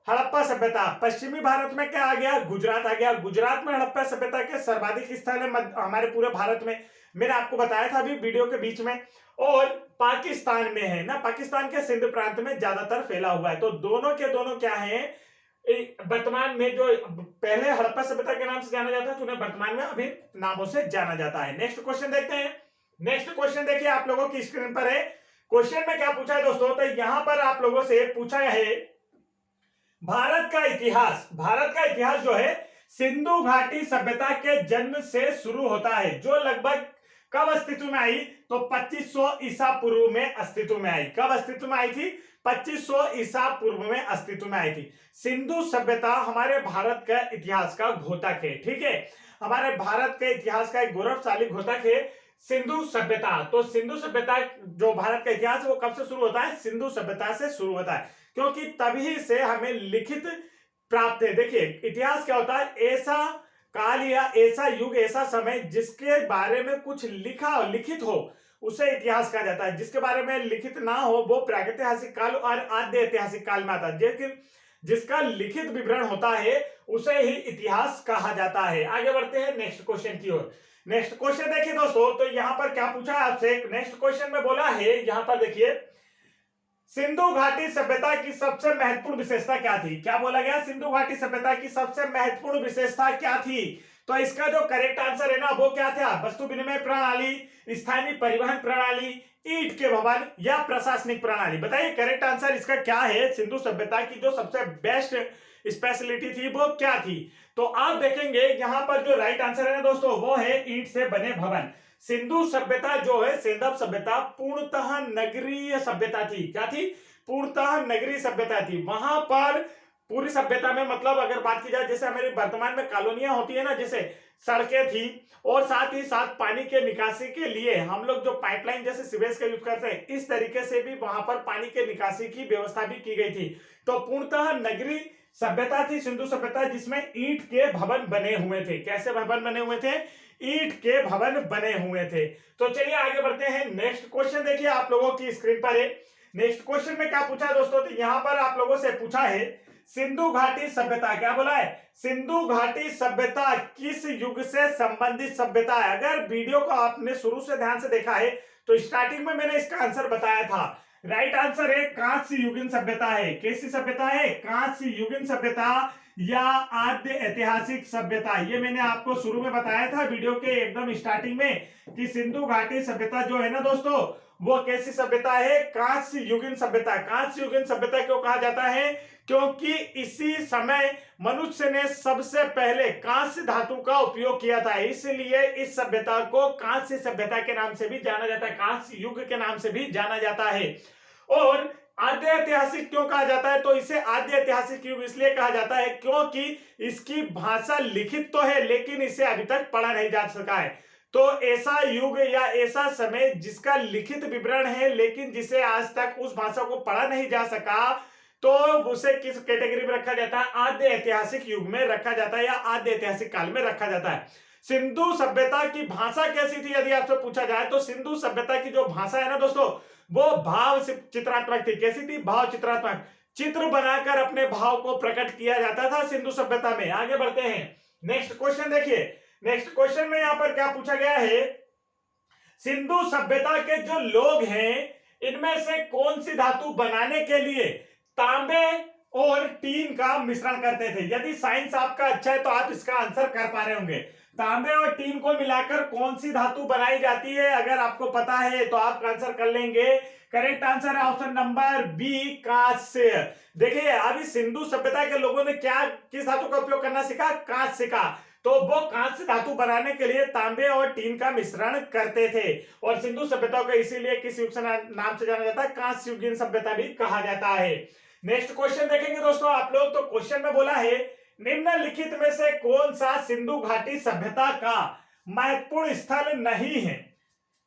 हड़प्पा सभ्यता, पश्चिमी भारत में क्या आ गया? गुजरात आ गया। गुजरात में हड़प्पा सभ्यता के सर्वाधिक स्थल है हमारे पूरे भारत में, मैंने आपको बताया था अभी वीडियो के बीच में। और पाकिस्तान में है ना, पाकिस्तान के सिंध प्रांत में ज्यादातर फैला हुआ है। तो दोनों के दोनों क्या है? वर्तमान में जो पहले हड़प्पा सभ्यता के नाम से जाना जाता है, तो उन्हें वर्तमान में अभी नामों से जाना जाता है। नेक्स्ट क्वेश्चन देखते हैं। नेक्स्ट क्वेश्चन देखिए आप लोगों की स्क्रीन पर है। क्वेश्चन में क्या पूछा है दोस्तों? तो यहां पर आप लोगों से पूछा है भारत का इतिहास। भारत का इतिहास जो है सिंधु घाटी सभ्यता के जन्म से शुरू होता है, जो लगभग कब अस्तित्व में आई? तो 2500 ईसा पूर्व में अस्तित्व में आई। कब अस्तित्व में आई थी? 2500 ईसा पूर्व में अस्तित्व में आई थी। सिंधु सभ्यता हमारे भारत का इतिहास का घोतक है, ठीक है। हमारे भारत के इतिहास का एक गौरवशाली घोतक है सिंधु सभ्यता। तो सिंधु सभ्यता जो भारत का इतिहास है वो कब से शुरू होता है? सिंधु सभ्यता से शुरू होता है। क्योंकि तभी से हमें लिखित प्राप्त है। देखिए इतिहास क्या होता है, ऐसा काल या ऐसा युग, ऐसा समय जिसके बारे में कुछ लिखा लिखित हो उसे इतिहास कहा जाता है। जिसके बारे में लिखित ना हो वो प्रागैतिहासिक काल और आद्य ऐतिहासिक काल में आता है। लेकिन जिसका लिखित विवरण होता है उसे ही इतिहास कहा जाता है। आगे बढ़ते हैं नेक्स्ट क्वेश्चन की ओर। नेक्स्ट क्वेश्चन देखिए दोस्तों, तो यहां पर क्या पूछा है आपसे, नेक्स्ट क्वेश्चन में बोला है यहां पर देखिए, सिंधु घाटी सभ्यता की सबसे महत्वपूर्ण विशेषता क्या थी। क्या बोला गया, सिंधु घाटी सभ्यता की सबसे महत्वपूर्ण विशेषता क्या थी। तो इसका जो करेक्ट आंसर है ना वो क्या था, वस्तु विनिमय प्रणाली, स्थानीय परिवहन प्रणाली, ईंट के भवन या प्रशासनिक प्रणाली। बताइए करेक्ट आंसर इसका क्या है, सिंधु सभ्यता की जो सबसे बेस्ट स्पेशलिटी थी वो क्या थी। तो आप देखेंगे यहां पर जो राइट आंसर है ना दोस्तों वो है ईंट से बने भवन। सिंधु सभ्यता जो है, सिंधव सभ्यता पूर्णतः नगरीय सभ्यता थी। क्या थी, पूर्णतः नगरीय सभ्यता थी। वहां पर पूरी सभ्यता में मतलब अगर बात की जाए जैसे हमारी वर्तमान में कॉलोनियां होती है ना, जैसे सड़कें थी और साथ ही साथ पानी के निकासी के लिए हम लोग जो पाइपलाइन जैसे सीवेज का यूज करते हैं, इस तरीके से भी वहां पर पानी के निकासी की व्यवस्था भी की गई थी। तो पूर्णतः नगरीय सभ्यता थी सिंधु सभ्यता, जिसमें ईंट के भवन बने हुए थे। कैसे भवन बने हुए थे, ईंट के भवन बने हुए थे। तो चलिए आगे बढ़ते हैं। नेक्स्ट क्वेश्चन देखिए आप लोगों की स्क्रीन पर है। नेक्स्ट क्वेश्चन में क्या पूछा है दोस्तों, तो यहां पर आप लोगों से पूछा है सिंधु घाटी सभ्यता, क्या बोला है, सिंधु घाटी सभ्यता किस युग से संबंधित सभ्यता है। अगर वीडियो को आपने शुरू से ध्यान से देखा है तो स्टार्टिंग में मैंने इसका आंसर बताया था। राइट आंसर है कांस्य युगीन सभ्यता है। कैसी सभ्यता है, कांस्य युगीन सभ्यता या आद्य ऐतिहासिक सभ्यता। ये मैंने आपको शुरू में बताया था वीडियो के एकदम स्टार्टिंग में कि सिंधु घाटी सभ्यता जो है ना दोस्तों वो कैसी सभ्यता है, कांस्य युगीन सभ्यता। कांस्य युगीन सभ्यता क्यों कहा जाता है, क्योंकि इसी समय मनुष्य ने सबसे पहले कांस्य धातु का उपयोग किया था, इसलिए इस सभ्यता को कांस्य सभ्यता के नाम से भी जाना जाता है, कांस्य युग के नाम से भी जाना जाता है। और आद्य ऐतिहासिक क्यों कहा जाता है, तो इसे आद्य ऐतिहासिक युग इसलिए कहा जाता है क्योंकि इसकी भाषा लिखित तो है लेकिन इसे अभी तक पढ़ा नहीं जा सका है। तो ऐसा युग या ऐसा समय जिसका लिखित विवरण है लेकिन जिसे आज तक उस भाषा को पढ़ा नहीं जा सका, तो उसे किस कैटेगरी में रखा जाता है, आद्य ऐतिहासिक युग में रखा जाता है या आद्य ऐतिहासिक काल में रखा जाता है। सिंधु सभ्यता की भाषा कैसी थी यदि आपसे पूछा जाए तो सिंधु सभ्यता की जो भाषा है ना दोस्तों वो भाव चित्रात्मक थी। कैसी थी, भाव चित्रात्मक, चित्र बनाकर अपने भाव को प्रकट किया जाता था सिंधु सभ्यता में। आगे बढ़ते हैं, नेक्स्ट क्वेश्चन देखिए। नेक्स्ट क्वेश्चन में यहां पर क्या पूछा गया है, सिंधु सभ्यता के जो लोग हैं इनमें से कौन सी धातु बनाने के लिए तांबे और टीन का मिश्रण करते थे। यदि साइंस आपका अच्छा है तो आप इसका आंसर कर पा रहे होंगे। तांबे और टीन को मिलाकर कौन सी धातु बनाई जाती है, अगर आपको पता है तो आप आंसर कर लेंगे। करेक्ट आंसर है ऑप्शन नंबर बी, कांस्य। देखिए अभी सिंधु सभ्यता के लोगों ने क्या किस धातु का उपयोग करना सीखा, कांस्य सीखा। तो वो कांस्य धातु बनाने के लिए तांबे और टीन का मिश्रण करते थे। और सिंधु सभ्यता को इसीलिए किस युग नाम से जाना जाता है, कांस्य युगीन सभ्यता भी कहा जाता है। नेक्स्ट क्वेश्चन देखेंगे दोस्तों आप लोग, तो क्वेश्चन में बोला है निम्नलिखित में से कौन सा सिंधु घाटी सभ्यता का महत्वपूर्ण स्थल नहीं है,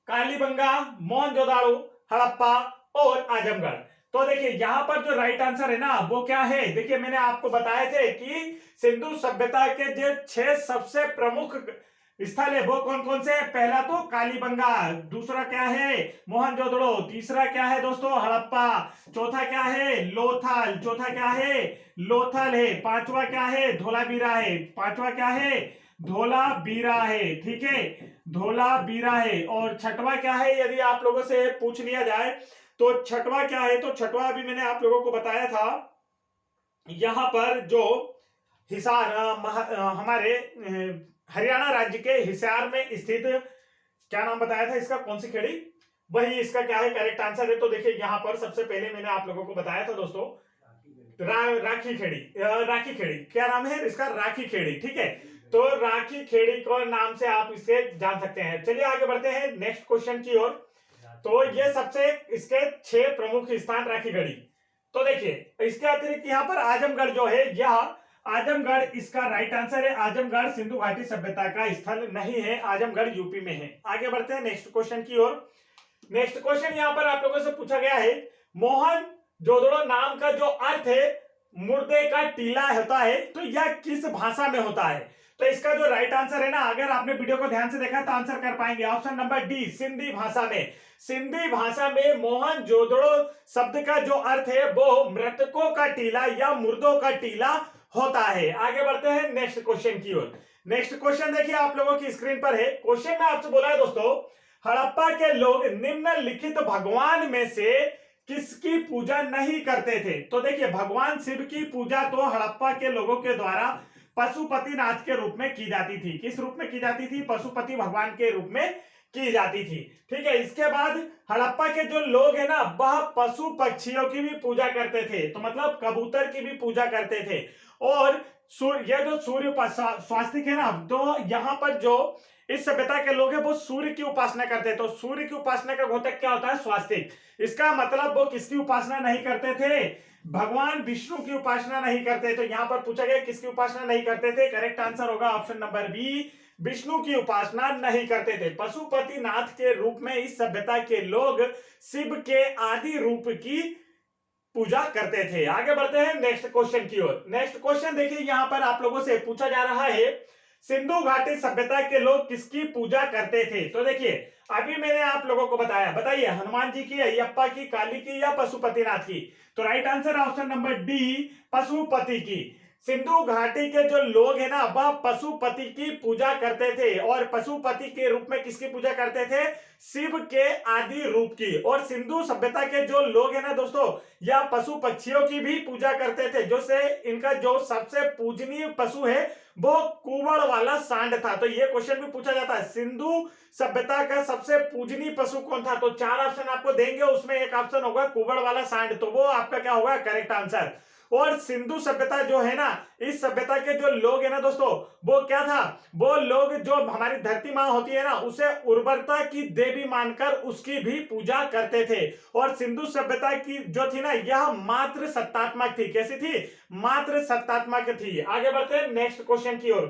कालीबंगा, मोहनजोदाड़ो, हड़प्पा और आजमगढ़। तो देखिए यहां पर जो राइट आंसर है ना वो क्या है, देखिए मैंने आपको बताए थे कि सिंधु सभ्यता के जो 6 सबसे प्रमुख स्थल है वो कौन कौन से है। पहला तो कालीबंगा, दूसरा क्या है मोहनजोदड़ो, तीसरा क्या है दोस्तों हड़प्पा, चौथा क्या है लोथल, चौथा क्या है लोथल है, पांचवा क्या है धोलावीरा है, पांचवा क्या है धोलावीरा है, ठीक है धोलावीरा है। और छठवा क्या है यदि आप लोगों से पूछ लिया जाए तो छठवा क्या है, तो छठवा भी मैंने आप लोगों को बताया था। यहां पर जो हिसार हमारे हरियाणा राज्य के हिसार में स्थित, क्या नाम बताया था इसका, कौन सी खेड़ी, वही इसका क्या है करेक्ट आंसर है। तो देखिए यहां पर सबसे पहले मैंने आप लोगों को बताया था दोस्तों राखी खेड़ी, राखी खेड़ी क्या नाम है इसका, राखी खेड़ी, ठीक है। तो राखी खेड़ी को नाम से आप इसे जान सकते हैं। चलिए आगे बढ़ते हैं नेक्स्ट क्वेश्चन की ओर। तो ये सबसे इसके 6 प्रमुख स्थान राखी गढ़ी। तो देखिए इसके अतिरिक्त यहाँ पर आजमगढ़ जो है, यह आजमगढ़ इसका राइट आंसर है। आजमगढ़ सिंधु घाटी सभ्यता का स्थल नहीं है, आजमगढ़ यूपी में है। आगे बढ़ते हैं नेक्स्ट क्वेश्चन की ओर। नेक्स्ट क्वेश्चन यहाँ पर आप लोगों से पूछा गया है, मोहन जोदड़ो नाम का जो अर्थ है मुर्दे का टीला होता है, तो यह किस भाषा में होता है? तो इसका जो राइट आंसर है ना, अगर आपने वीडियो को ध्यान से देखा तो आंसर कर पाएंगे। ऑप्शन नंबर डी, सिंधी भाषा में। सिंधी भाषा में मोहन जोदड़ो शब्द का जो अर्थ है वो मृतकों का टीला या मुर्दों का टीला होता है। आगे बढ़ते हैं नेक्स्ट क्वेश्चन की ओर। नेक्स्ट क्वेश्चन देखिए आप लोगों की स्क्रीन पर है। क्वेश्चन में आपसे बोला है दोस्तों, हड़प्पा के लोग निम्नलिखित भगवान में से किसकी पूजा नहीं करते थे? तो देखिए, भगवान शिव की पूजा तो हड़प्पा के लोगों के द्वारा पशुपतिनाथ के रूप में की जाती थी। किस रूप में की जाती थी? पशुपति भगवान के रूप में की जाती थी। ठीक है, इसके बाद हड़प्पा के जो लोग है ना, वह पशु पक्षियों की भी पूजा करते थे। तो मतलब कबूतर की भी पूजा करते थे। और ये जो सूर्य स्वास्तिक है ना, तो यहाँ पर जो इस सभ्यता के लोग हैं वो सूर्य की उपासना करते हैं। तो सूर्य की उपासना का घोतक क्या होता है? स्वास्तिक। इसका मतलब वो किसकी उपासना नहीं करते थे? भगवान विष्णु की उपासना नहीं करते। तो यहां पर पूछा गया किसकी उपासना नहीं करते थे? करेक्ट आंसर होगा ऑप्शन नंबर बी, विष्णु की उपासना नहीं करते थे। पशुपतिनाथ के रूप में इस सभ्यता के लोग शिव के आदि रूप की पूजा करते थे। आगे बढ़ते हैं नेक्स्ट क्वेश्चन की ओर। नेक्स्ट क्वेश्चन देखिए, यहां पर आप लोगों से पूछा जा रहा है, सिंधु घाटी सभ्यता के लोग किसकी पूजा करते थे? तो देखिए, अभी मैंने आप लोगों को बताया, बताइए हनुमान जी की, अयप्पा की, काली की या पशुपतिनाथ की? तो right answer option number D, Pashupati की। सिंधु घाटी के जो लोग हैं ना, वह पशुपति की पूजा करते थे। और पशुपति के रूप में किसकी पूजा करते थे? शिव के आदि रूप की। और सिंधु सभ्यता के जो लोग हैं ना दोस्तों, या पशु पक्षियों की भी पूजा करते थे। जो से इनका जो सबसे पूजनीय पशु है वो कुवड़ वाला सांड था। तो ये क्वेश्चन भी पूछा जाता है, सिंधु सभ्यता का सबसे पूजनीय पशु कौन था? तो चार ऑप्शन आपको देंगे, उसमें एक ऑप्शन होगा कुवड़ वाला सांड। तो वो आपका क्या होगा? Correct answer. और सिंधु सभ्यता जो है ना, इस सभ्यता के जो लोग है ना दोस्तों, वो क्या था? वो लोग जो हमारी धरती माँ होती है ना, उसे उर्वरता की देवी मानकर उसकी भी पूजा करते थे। और सिंधु सभ्यता की जो थी ना, यह मात्र सत्तात्मक थी। कैसी थी? मात्र सत्तात्मक थी। आगे बढ़ते हैं नेक्स्ट क्वेश्चन की ओर।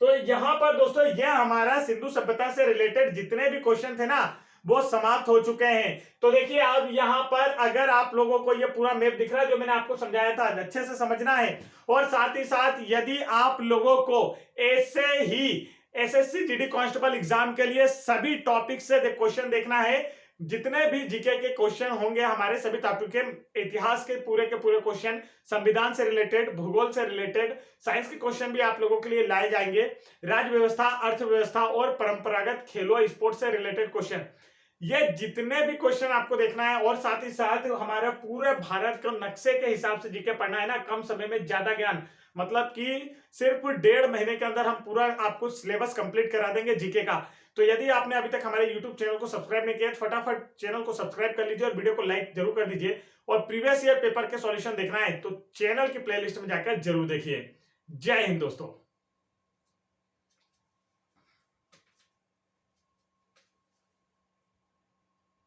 तो यहां पर दोस्तों, यह हमारा सिंधु सभ्यता से रिलेटेड जितने भी क्वेश्चन थे ना, वो समाप्त हो चुके हैं। तो देखिए, अब यहाँ पर अगर आप लोगों को ये पूरा मैप दिख रहा है जो मैंने आपको समझाया था, अच्छे से समझना है। और साथ ही साथ यदि आप लोगों को ऐसे ही एसएससी जीडी कांस्टेबल एग्जाम के लिए सभी टॉपिक से क्वेश्चन देखना है, जितने भी जीके के क्वेश्चन होंगे हमारे सभी टॉपिक के, इतिहास के पूरे क्वेश्चन, संविधान से रिलेटेड, भूगोल से रिलेटेड, साइंस के क्वेश्चन भी आप लोगों के लिए लाए जाएंगे। राज्य व्यवस्था, अर्थव्यवस्था और परंपरागत खेलों स्पोर्ट्स से रिलेटेड क्वेश्चन, ये जितने भी क्वेश्चन आपको देखना है। और साथ ही साथ हमारा पूरे भारत के नक्शे के हिसाब से जीके पढ़ना है ना, कम समय में ज्यादा ज्ञान, मतलब कि सिर्फ 1.5 महीने के अंदर हम पूरा आपको सिलेबस कंप्लीट करा देंगे जीके का। तो यदि आपने अभी तक हमारे यूट्यूब चैनल को सब्सक्राइब नहीं किया तो फटाफट चैनल को सब्सक्राइब कर लीजिए और वीडियो को लाइक जरूर कर दीजिए। और प्रीवियस ईयर पेपर के सॉल्यूशन देखना है तो चैनल की प्लेलिस्ट में जाकर जरूर देखिए। जय हिंद दोस्तों।